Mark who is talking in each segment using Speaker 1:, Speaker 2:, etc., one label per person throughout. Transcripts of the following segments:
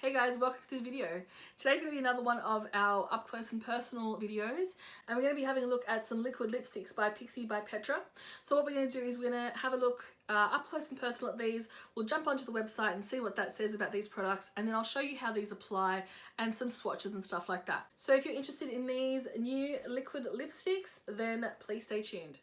Speaker 1: Hey guys, welcome to this video. Today's going to be another one of our up close and personal videos, and we're going to be having a look at some liquid lipsticks by Pixi by Petra. So what we're going to do is we're going to have a look up close and personal at these. We'll jump onto the website and see what that says about these products, and then I'll show you how these apply and some swatches and stuff like that. So if you're interested in these new liquid lipsticks, then please stay tuned.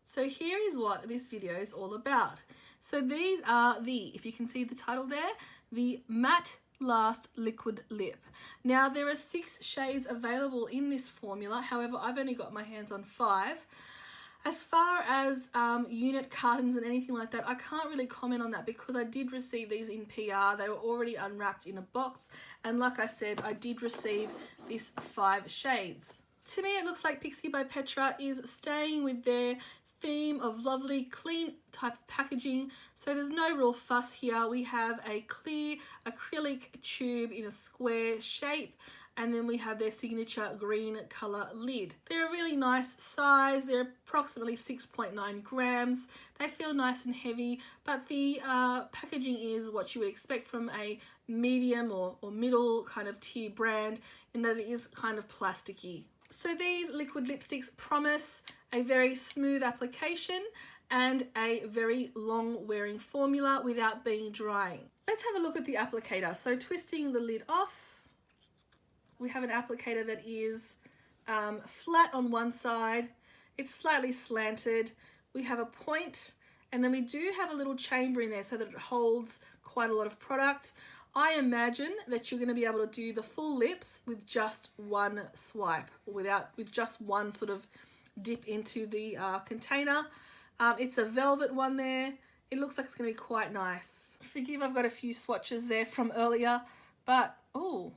Speaker 1: So here is what this video is all about. So these are if you can see the title there, the Mattelast liquid lip. Now there are 6 shades available in this formula. However, I've only got my hands on 5. As far as unit cartons and anything like that, I can't really comment on that because I did receive these in PR. They were already unwrapped in a box. And like I said, I did receive these 5 shades. To me, it looks like Pixi by Petra is staying with their theme of lovely clean type of packaging, so there's no real fuss here. We have a clear acrylic tube in a square shape, and then we have their signature green color lid. They're a really nice size. They're approximately 6.9 grams. They feel nice and heavy, but the packaging is what you would expect from a medium or middle kind of tier brand, in that it is kind of plasticky. So these liquid lipsticks promise a very smooth application and a very long wearing formula without being drying. Let's have a look at the applicator. So twisting the lid off, we have an applicator that is flat on one side. It's slightly slanted. We have a point, and then we do have a little chamber in there so that it holds quite a lot of product. I imagine that you're going to be able to do the full lips with just one swipe, with just one sort of dip into the container. It's a velvet one there. It looks like it's going to be quite nice. Forgive, I've got a few swatches there from earlier, but oh,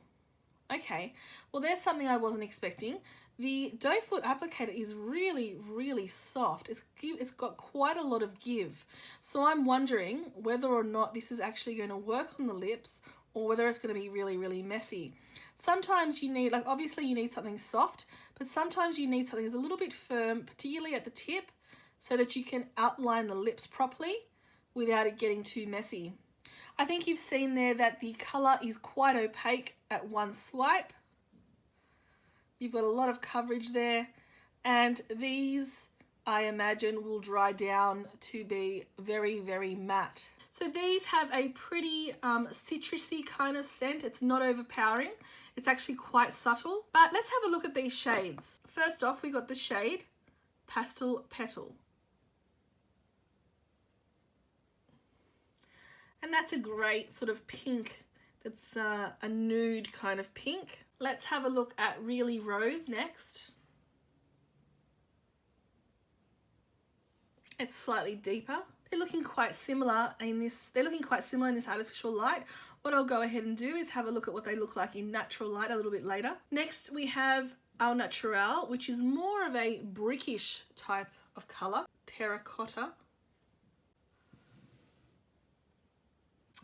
Speaker 1: okay. Well, there's something I wasn't expecting. The doe foot applicator is really, really soft. It's got quite a lot of give. So I'm wondering whether or not this is actually going to work on the lips, or whether it's going to be really, really messy. Sometimes you need, like obviously you need something soft, but sometimes you need something that's a little bit firm, particularly at the tip, so that you can outline the lips properly without it getting too messy. I think you've seen there that the color is quite opaque at one swipe. You've got a lot of coverage there, and these, I imagine, will dry down to be very, very matte. So these have a pretty citrusy kind of scent. It's not overpowering. It's actually quite subtle. But let's have a look at these shades. First off, we got the shade Pastel Petal. And that's a great sort of pink. That's a nude kind of pink. Let's have a look at Really Rose next. It's slightly deeper. They're looking quite similar in this. Artificial light. What I'll go ahead and do is have a look at what they look like in natural light a little bit later. Next, we have Au Naturel, which is more of a brickish type of color, terracotta.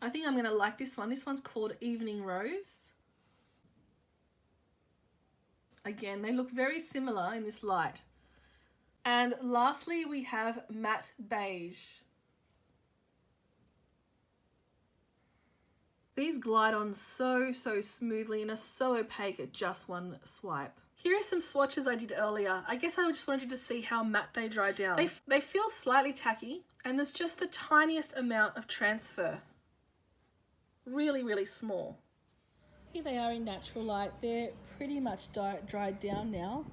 Speaker 1: I think I'm going to like this one. This one's called Evening Rose. Again, they look very similar in this light. And lastly, we have Matte Beige. These glide on so smoothly and are so opaque at just one swipe. Here are some swatches I did earlier. I guess I just wanted you to see how matte they dry down. They feel slightly tacky, and there's just the tiniest amount of transfer. Really, really small. Here they are in natural light. They're pretty much dried down now.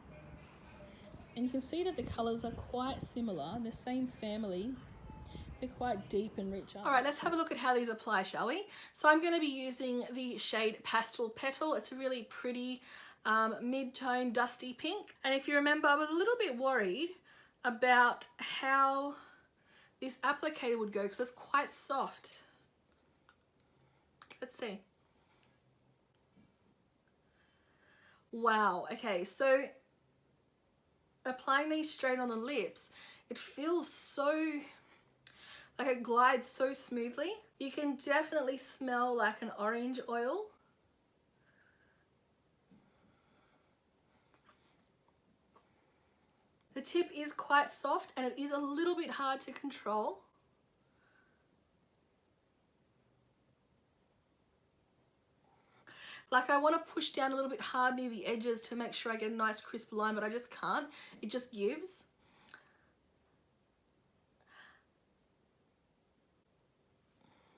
Speaker 1: And you can see that the colours are quite similar, the same family. They're quite deep and rich. All right, let's have a look at how these apply, shall we? So I'm going to be using the shade Pastel Petal. It's a really pretty mid-tone dusty pink. And if you remember, I was a little bit worried about how this applicator would go because it's quite soft. Let's see. Wow, okay, so applying these straight on the lips, it feels so Like it glides so smoothly. You can definitely smell like an orange oil. The tip is quite soft and it is a little bit hard to control. Like I want to push down a little bit hard near the edges to make sure I get a nice crisp line, but I just can't. It just gives.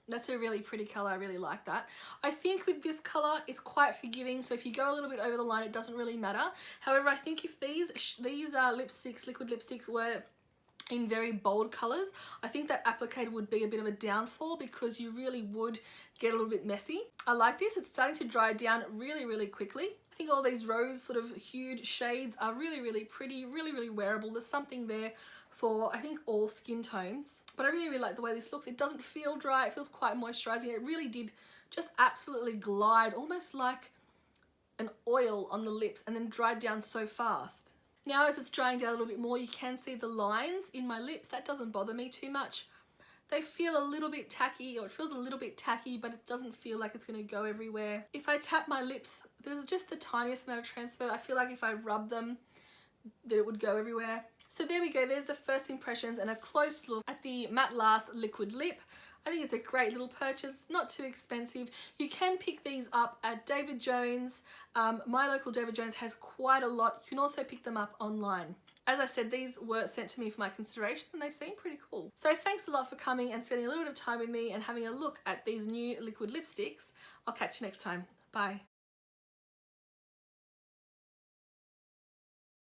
Speaker 1: That's a really pretty color. I really like that. I think with this color, it's quite forgiving. So if you go a little bit over the line, it doesn't really matter. However, I think if these lipsticks, liquid lipsticks, were in very bold colors, I think that applicator would be a bit of a downfall because you really would get a little bit messy. I like this. It's starting to dry down really, really quickly. I think all these rose sort of hued shades are really, really pretty, really, really wearable. There's something there for, I think, all skin tones. But I really, really like the way this looks. It doesn't feel dry. It feels quite moisturizing. It really did just absolutely glide, almost like an oil on the lips, and then dried down so fast. Now as it's drying down a little bit more, you can see the lines in my lips. That doesn't bother me too much. They feel a little bit tacky, or it feels a little bit tacky, but it doesn't feel like it's going to go everywhere. If I tap my lips, there's just the tiniest amount of transfer. I feel like if I rub them, that it would go everywhere. So there we go. There's the first impressions and a close look at the Mattelast liquid lip. I think it's a great little purchase, not too expensive. You can pick these up at David Jones. My local David Jones has quite a lot. You can also pick them up online. As I said, these were sent to me for my consideration and they seem pretty cool. So thanks a lot for coming and spending a little bit of time with me and having a look at these new liquid lipsticks. I'll catch you next time. Bye.